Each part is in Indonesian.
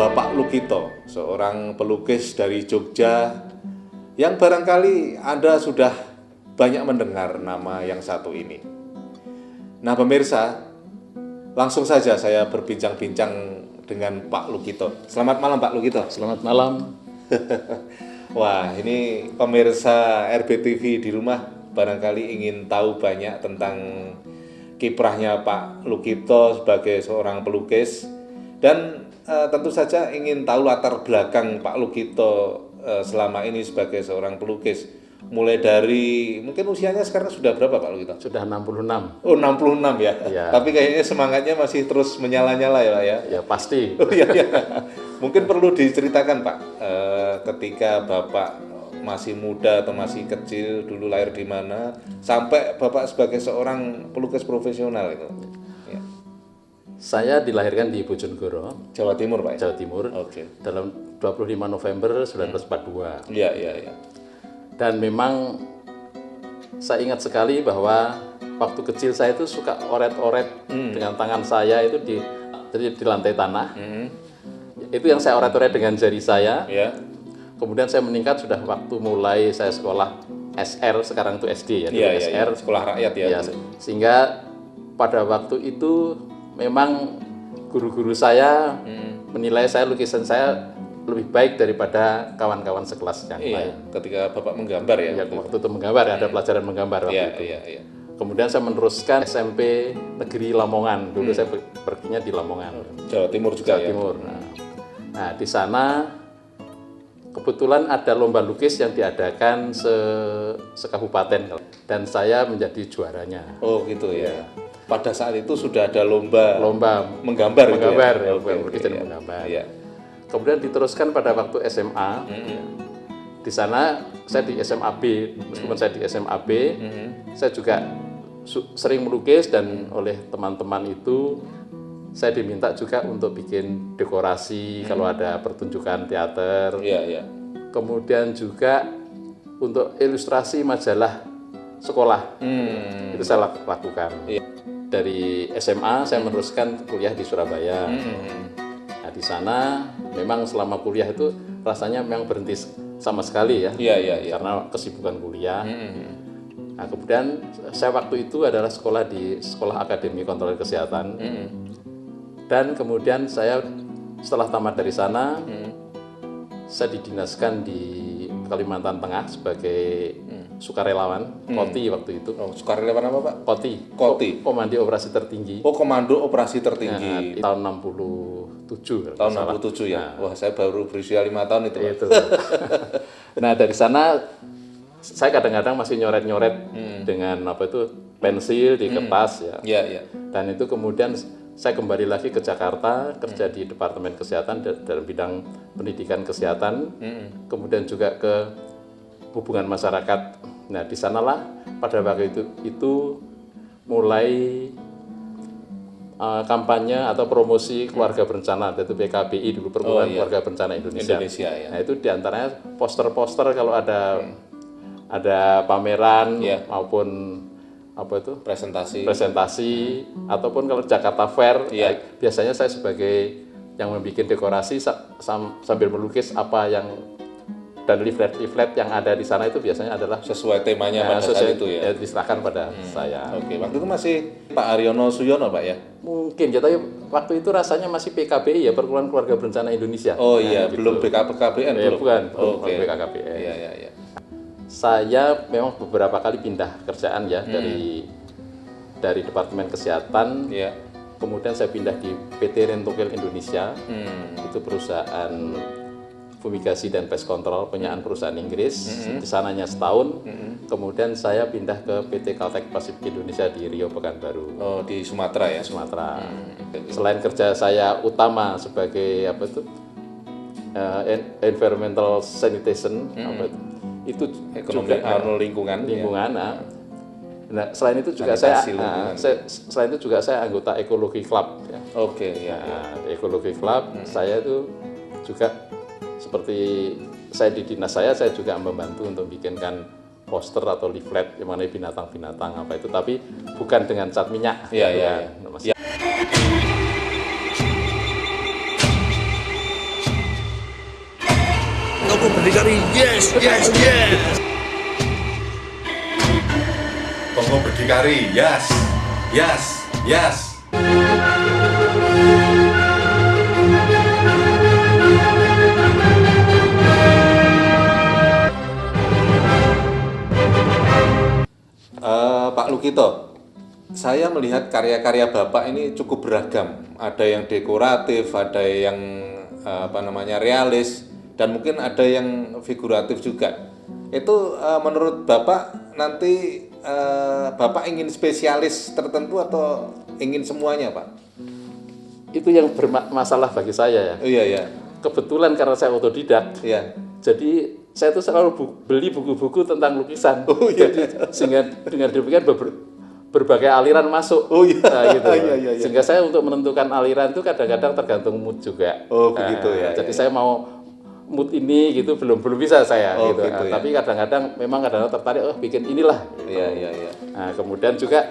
Bapak Lukito, seorang pelukis dari Jogja yang barangkali Anda sudah banyak mendengar nama yang satu ini. Nah pemirsa, langsung saja saya berbincang-bincang dengan Pak Lukito. Selamat malam Pak Lukito. Selamat malam. Wah, ini pemirsa RBTV di rumah barangkali ingin tahu banyak tentang kiprahnya Pak Lukito sebagai seorang pelukis dan tentu saja ingin tahu latar belakang Pak Lukito selama ini sebagai seorang pelukis. Mulai dari, mungkin usianya sekarang sudah berapa Pak Lukito? Sudah 66. Oh 66 ya? Ya. Tapi kayaknya semangatnya masih terus menyala-nyala ya Pak ya? Ya pasti. Oh iya, iya. Mungkin perlu diceritakan Pak, ketika Bapak masih muda atau masih kecil, dulu lahir di mana, sampai Bapak sebagai seorang pelukis profesional itu. Ya. Saya dilahirkan di Bojonegoro, Jawa Timur Pak ya? Jawa Timur, Oke. dalam 25 November 1942. Iya, iya, iya. Dan memang saya ingat sekali bahwa waktu kecil saya itu suka oret-oret dengan tangan saya itu di lantai tanah. Itu yang saya oret-oret dengan jari saya. Ya. Kemudian saya meningkat sudah waktu mulai saya sekolah SR, sekarang itu SD ya, Iya, iya, SR. sekolah rakyat ya. Ya, sehingga pada waktu itu memang guru-guru saya menilai lukisan saya lebih baik daripada kawan-kawan sekelas yang lain. Ketika Bapak menggambar ya. Ya, waktu itu menggambar, ada pelajaran menggambar waktu Iya, itu. iya, iya. Kemudian saya meneruskan SMP Negeri Lamongan. Dulu saya perginya di Lamongan, Jawa Timur juga Jawa ya. Timur. Nah, di sana kebetulan ada lomba lukis yang diadakan sekabupaten dan saya menjadi juaranya. Oh gitu ya. Pada saat itu sudah ada lomba Menggambar, gitu ya? Oke, lukis dan iya. menggambar. Iya. Kemudian diteruskan pada waktu SMA. Di sana saya di SMA B, meskipun saya di SMA B, saya juga sering melukis dan oleh teman-teman itu saya diminta juga untuk bikin dekorasi kalau ada pertunjukan teater. Iya, iya. Kemudian juga untuk ilustrasi majalah sekolah itu saya lakukan. Iya. Dari SMA saya meneruskan kuliah di Surabaya. Nah, di sana memang selama kuliah itu rasanya memang berhenti sama sekali ya. Iya, iya, iya. Karena kesibukan kuliah. Nah, kemudian saya waktu itu adalah sekolah di Sekolah Akademi Kontrol Kesehatan. Dan kemudian saya setelah tamat dari sana, saya didinaskan di Kalimantan Tengah sebagai sukarelawan, Koti waktu itu. Oh, sukarelawan apa Pak? Koti. Komando Operasi Tertinggi. Oh, Komando Operasi Tertinggi. Nah, tahun 67. Tahun 67 ya. Wah, saya baru berusia 5 tahun itu. Pak. Itu. Nah, dari sana saya kadang-kadang masih nyoret-nyoret dengan pensil di kertas ya. Iya, iya. Dan itu kemudian saya kembali lagi ke Jakarta, kerja di Departemen Kesehatan dalam bidang pendidikan kesehatan, kemudian juga ke hubungan masyarakat. Nah, di sanalah pada waktu itu mulai kampanye atau promosi keluarga berencana, yaitu PKBI dulu, Perkumpulan Keluarga Berencana Indonesia. Ya. Nah, itu diantaranya poster-poster kalau ada pameran maupun presentasi ataupun kalau Jakarta Fair biasanya saya sebagai yang membuat dekorasi sambil melukis apa yang dan leaflet yang ada di sana itu biasanya adalah sesuai temanya pada saat itu ya. Diserahkan pada saya. Oke, waktu itu masih Pak Haryono Suyono Pak ya? Mungkin ya, tapi waktu itu rasanya masih PKBI ya, Perkumpulan Keluarga Berencana Indonesia. Oh iya, gitu. Belum BKKBN belum? Bukan, Oke. BKKBN. Iya, iya, iya. Saya memang beberapa kali pindah kerjaan ya dari Departemen Kesehatan. Iya. Kemudian saya pindah di PT Rentokil Indonesia. Itu perusahaan fumigasi dan pest control punyaan perusahaan Inggris. Di sananya setahun. Kemudian saya pindah ke PT Caltech Pacific Indonesia di Riau Pekanbaru. Oh, di Sumatera ya? Sumatera. Selain kerja saya utama sebagai environmental sanitation, itu ekonomi juga lingkungan. Nah, selain itu juga saya anggota Ekologi Club. Ya. Oke, ya. Nah, Ekologi Club saya itu juga seperti saya di dinas saya juga membantu untuk bikinkan poster atau leaflet mengenai binatang-binatang apa itu, tapi bukan dengan cat minyak. Iya. Toko Berdikari, yes, yes, yes. Toko Berdikari, yes, yes, yes. Pak Lukito, saya melihat karya-karya Bapak ini cukup beragam. Ada yang dekoratif, ada yang realis, dan mungkin ada yang figuratif juga. Itu menurut Bapak nanti Bapak ingin spesialis tertentu atau ingin semuanya, Pak? Itu yang bermasalah bagi saya ya. Oh iya ya. Kebetulan karena saya otodidak, Iya. jadi saya tuh selalu beli buku-buku tentang lukisan. Oh iya. Jadi sehingga dengan demikian berbagai aliran masuk. Oh iya. Nah, gitu. Iya. Sehingga saya untuk menentukan aliran itu kadang-kadang tergantung mood juga. Oh begitu ya. Jadi saya mau mood ini gitu belum bisa saya Oh, gitu. gitu ya. Tapi kadang-kadang memang tertarik bikin inilah. Gitu. Iya. Nah, kemudian juga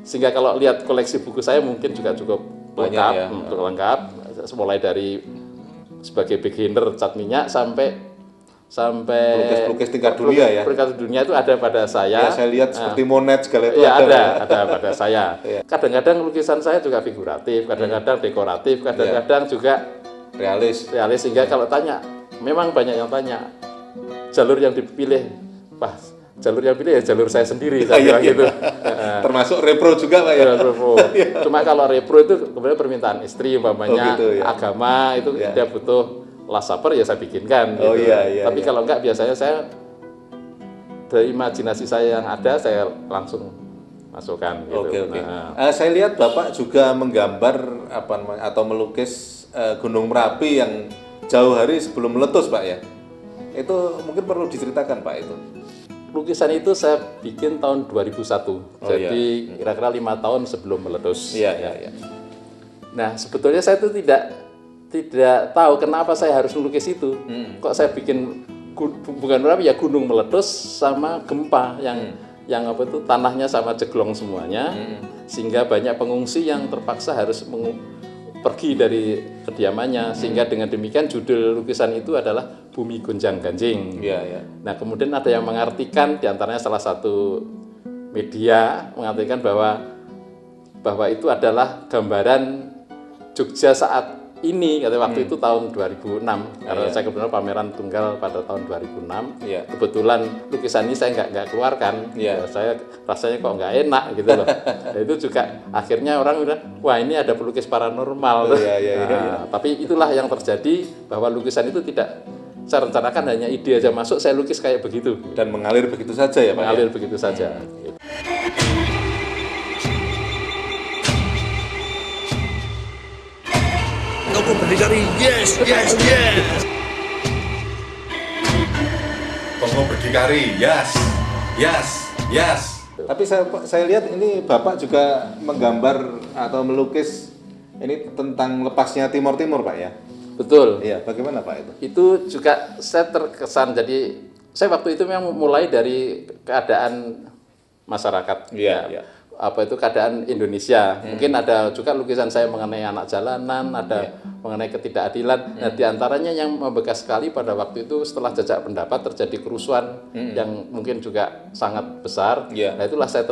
sehingga kalau lihat koleksi buku saya mungkin juga cukup Banyak lengkap, ya. lengkap mulai dari sebagai beginner cat minyak sampai Pelukis-pelukis tingkat dunia ya. Pelukis dunia itu ada pada saya. Ya, saya lihat seperti Monet segala itu Iya ada. ada pada saya. Iya. Kadang-kadang lukisan saya juga figuratif, kadang-kadang dekoratif, kadang-kadang juga Realis. sehingga kalau tanya, memang banyak yang tanya jalur yang dipilih, jalur yang pilih ya jalur saya sendiri, saya bilang gitu. Termasuk repro juga, Pak ya. Repro. Cuma kalau repro itu kemudian permintaan istri, umpamanya Oh, gitu, ya. agama itu Ya. dia butuh last supper ya saya bikinkan. Oh, gitu. iya. Tapi kalau enggak biasanya saya dari imajinasi saya yang ada saya langsung masukkan. Gitu. Oke. Nah, Saya lihat Bapak juga menggambar atau melukis Gunung Merapi yang jauh hari sebelum meletus, Pak ya. Itu mungkin perlu diceritakan, Pak itu. lukisan itu saya bikin tahun 2001. Oh, Jadi kira-kira 5 tahun sebelum meletus. Iya. Nah, sebetulnya saya itu tidak tahu kenapa saya harus melukis itu. Kok saya bikin bukan Merapi ya gunung meletus sama gempa yang apa itu tanahnya sama jeglong semuanya, sehingga banyak pengungsi yang terpaksa harus pergi dari kediamannya, sehingga dengan demikian judul lukisan itu adalah Bumi Gonjang Ganjing. Iya. Nah, kemudian ada yang mengartikan, diantaranya salah satu media mengartikan bahwa itu adalah gambaran Jogja saat ini, kata waktu itu tahun 2006, karena saya kebetulan pameran tunggal pada tahun 2006. Iya. Kebetulan lukisan ini saya nggak keluarkan. Iya. Saya rasanya kok nggak enak gitu loh. Nah, itu juga akhirnya orang bilang, wah ini ada pelukis paranormal. Iya. Tapi itulah yang terjadi, bahwa lukisan itu tidak saya rencanakan, hanya ide aja masuk, saya lukis kayak begitu. Dan mengalir begitu saja ya, Pak. Mengalir begitu saja. Toko Berdikari, yes, yes, yes. Toko Berdikari, yes, yes, yes. Tapi saya lihat ini Bapak juga menggambar atau melukis ini tentang lepasnya Timor Timur, Pak ya. Betul. Iya, bagaimana Pak itu? Itu juga saya terkesan, jadi saya waktu itu memang mulai dari keadaan masyarakat. Iya. Apa itu keadaan Indonesia. Mungkin ada juga lukisan saya mengenai anak jalanan, ada mengenai ketidakadilan. Nah, diantaranya yang membekas sekali pada waktu itu setelah jajak pendapat terjadi kerusuhan yang mungkin juga sangat besar. Iya. Nah, itulah saya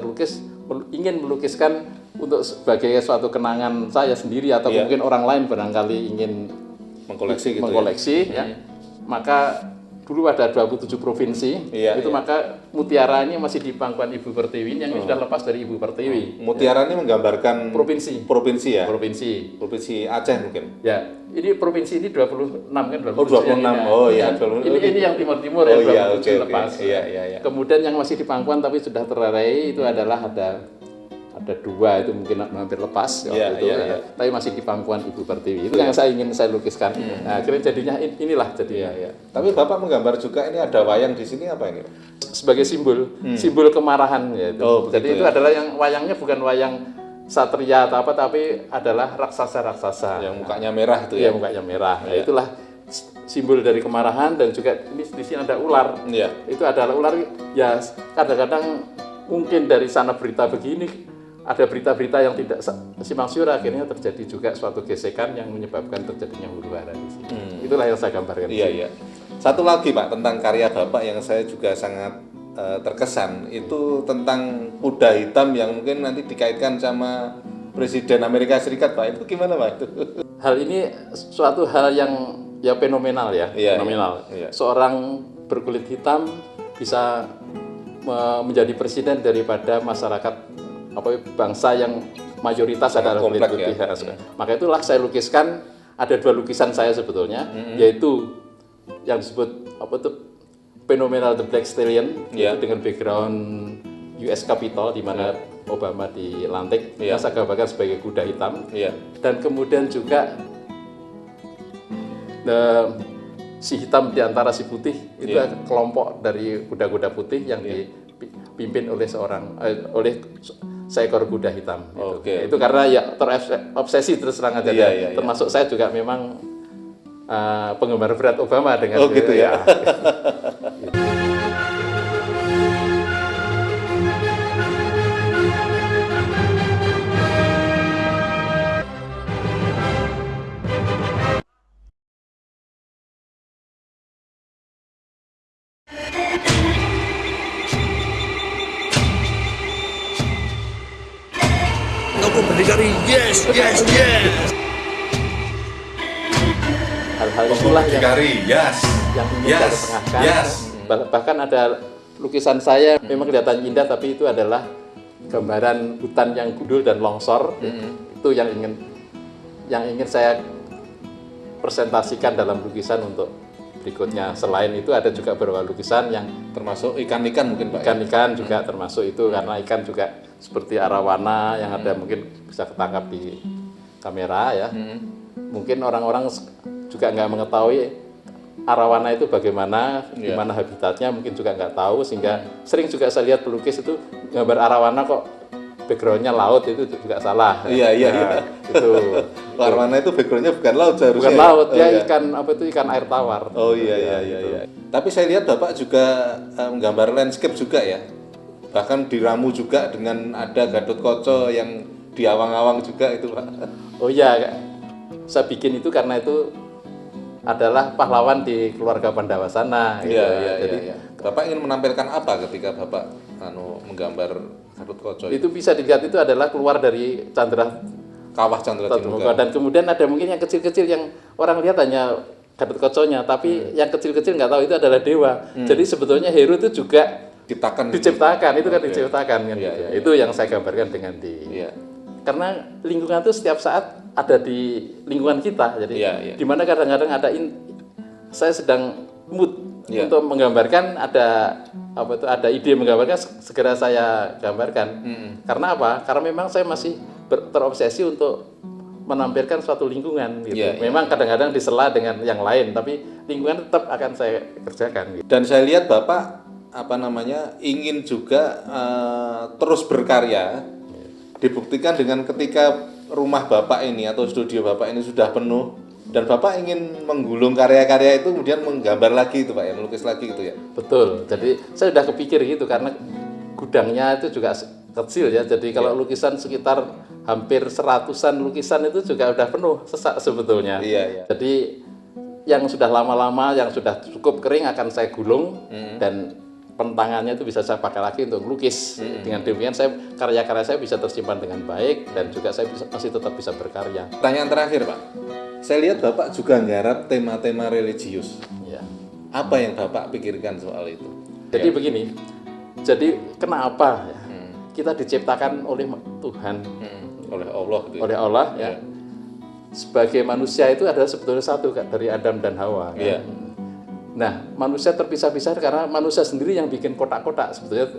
ingin melukiskan untuk sebagai suatu kenangan saya sendiri, atau Iya. mungkin orang lain barangkali ingin Mengkoleksi gitu ya. Maka dulu ada 27 provinsi, Iya. maka Mutiara ini masih di pangkuan Ibu Pertiwi, yang ini sudah lepas dari Ibu Pertiwi. Mutiara ini menggambarkan Provinsi ya. Provinsi Aceh mungkin. ya, ini provinsi ini 26 kan, 26. Oh, 26. Oh, iya, 26. Ini yang timur-timur Oh, ya, iya, 27 oke. lepas. Iya. Kemudian yang masih di pangkuan tapi sudah terurai itu adalah ada 2, itu mungkin hampir lepas waktu itu, Iya. tapi masih di pangkuan Ibu Pertiwi. Itu yang saya lukiskan. Nah, akhirnya jadinya inilah jadinya. Iya. Tapi Bapak menggambar juga ini ada wayang di sini apa ini? Sebagai simbol kemarahan ya itu. Oh, begitu Jadi itu ya. adalah yang wayangnya bukan wayang satria atau apa, tapi adalah raksasa. Yang mukanya merah itu Iya, ya. mukanya merah. Nah, itulah simbol dari kemarahan. Dan juga ini di sini ada ular. Iya. Itu adalah ular ya, kadang-kadang mungkin dari sana berita begini, ada berita-berita yang tidak simpang siur, akhirnya terjadi juga suatu gesekan yang menyebabkan terjadinya huru-hara di sini. Itulah yang saya gambarkan. Iya. Satu lagi Pak tentang karya Bapak yang saya juga sangat terkesan itu tentang kuda hitam yang mungkin nanti dikaitkan sama Presiden Amerika Serikat Pak, itu gimana Pak itu? Hal ini suatu hal yang ya fenomenal ya, Iya, fenomenal. iya. Seorang berkulit hitam bisa menjadi presiden daripada masyarakat bangsa yang mayoritas Sangat adalah kulit kompleks putih. ya. Maka itulah saya lukiskan, ada 2 lukisan saya sebetulnya, yaitu yang disebut Phenomenal the Black Stallion, Yeah. yaitu dengan background US Capitol di mana Obama dilantik, Yeah. yang saya gambarkan sebagai kuda hitam. Iya. Dan kemudian juga si hitam di antara si putih itu Yeah. kelompok dari kuda-kuda putih yang dipimpin oleh seekor kuda hitam. Oke. Itu karena ya terobsesi terus terang aja. Iya, Dan iya, iya. termasuk saya juga memang penggemar berat Obama dengan Oh, gitu ya. Toko berdikari, yes, yes, yes. Hal-hal Toko itulah yang berdikari, yes. ingin Yes, saya tengahkan. yes. Bahkan ada lukisan saya memang kelihatan indah, tapi itu adalah gambaran hutan yang gundul dan longsor. Itu yang ingin saya presentasikan dalam lukisan untuk berikutnya. Selain itu ada juga beberapa lukisan yang Termasuk ikan-ikan mungkin Pak. ikan-ikan juga termasuk itu, karena ikan juga seperti arawana yang ada mungkin bisa ketangkap di kamera ya. Mungkin orang-orang juga nggak mengetahui arawana itu bagaimana, di mana habitatnya, mungkin juga nggak tahu, sehingga sering juga saya lihat pelukis itu gambar arawana kok backgroundnya laut, itu juga salah. Iya. Itu Warna itu backgroundnya bukan laut seharusnya. bukan laut Oh, ya, iya. ikan air tawar. Oh iya. Tapi saya lihat Bapak juga menggambar landscape juga ya. Bahkan diramu juga dengan ada Gathotkaca yang di awang-awang juga itu Pak. Oh iya, saya bikin itu karena itu adalah pahlawan di keluarga Pandawa sana. Gitu. Jadi Iya. Bapak ingin menampilkan apa ketika Bapak menggambar Gathotkaca itu? itu bisa dilihat itu adalah keluar dari Candra Kawah Candra Tatmuka. Dan kemudian ada mungkin yang kecil-kecil yang orang lihat hanya Gathotkaca-nya, tapi yang kecil-kecil nggak tahu itu adalah dewa. Jadi sebetulnya Heru itu juga diciptakan, itu kan diciptakan kan. Iya, gitu. iya. Itu yang saya gambarkan dengan Iya. karena lingkungan itu setiap saat ada di lingkungan kita. Jadi Iya. di mana kadang-kadang saya sedang mood Iya. untuk menggambarkan, ada ide menggambarkan, segera saya gambarkan. Karena apa? Karena memang saya masih terobsesi untuk menampilkan suatu lingkungan gitu. Iya, iya. Memang kadang-kadang disela dengan yang lain, tapi lingkungan tetap akan saya kerjakan gitu. Dan saya lihat Bapak ingin juga terus berkarya. Dibuktikan dengan ketika rumah Bapak ini atau studio Bapak ini sudah penuh dan Bapak ingin menggulung karya-karya itu kemudian menggambar lagi itu Pak ya, melukis lagi gitu ya. Betul. Jadi saya sudah kepikir gitu karena gudangnya itu juga kecil ya. Jadi kalau lukisan sekitar hampir 100-an lukisan itu juga udah penuh, sesak sebetulnya. Iya. Jadi yang sudah lama-lama, yang sudah cukup kering akan saya gulung dan pentangannya itu bisa saya pakai lagi untuk melukis. Dengan demikian karya-karya saya bisa tersimpan dengan baik dan juga saya masih tetap bisa berkarya. Pertanyaan terakhir Pak, saya lihat Bapak juga nggarap tema-tema religius. Ya. Apa yang Bapak pikirkan soal itu? Jadi begini, jadi kenapa ya, kita diciptakan oleh Tuhan, Oleh Allah gitu ya? oleh Allah ya. Sebagai manusia itu adalah sebetulnya satu kan, dari Adam dan Hawa. Kan? Iya. Nah, manusia terpisah-pisah karena manusia sendiri yang bikin kotak-kotak. Sebetulnya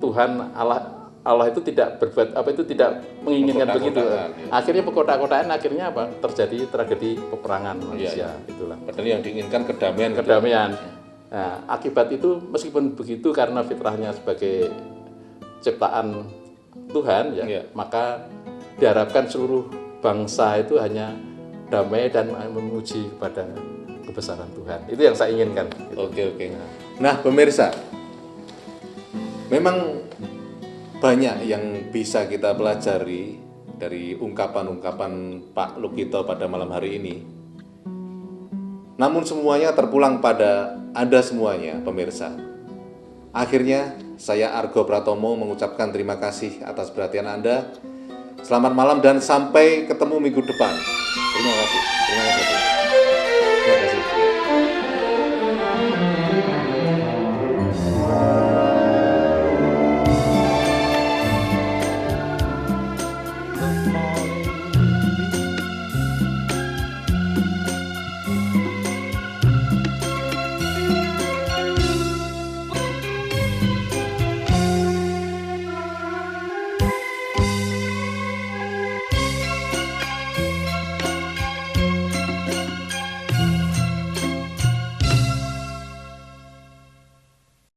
Tuhan Allah itu tidak berbuat tidak menginginkan begitu. Kotak-kotakan, ya. Akhirnya kotak-kotakan akhirnya apa? Terjadi tragedi peperangan manusia, itulah. Padahal yang diinginkan kedamaian. gitu. Kedamaian. Nah, akibat itu meskipun begitu karena fitrahnya sebagai ciptaan Tuhan ya, Iya. maka diharapkan seluruh bangsa itu hanya damai dan memuji kepada kebesaran Tuhan. Itu yang saya inginkan. Gitu. Oke. Nah, pemirsa, memang banyak yang bisa kita pelajari dari ungkapan-ungkapan Pak Lukito pada malam hari ini. Namun semuanya terpulang pada Anda semuanya, pemirsa. Akhirnya, saya Argo Pratomo mengucapkan terima kasih atas perhatian Anda. Selamat malam dan sampai ketemu minggu depan. Terima kasih. Terima kasih. Terima kasih.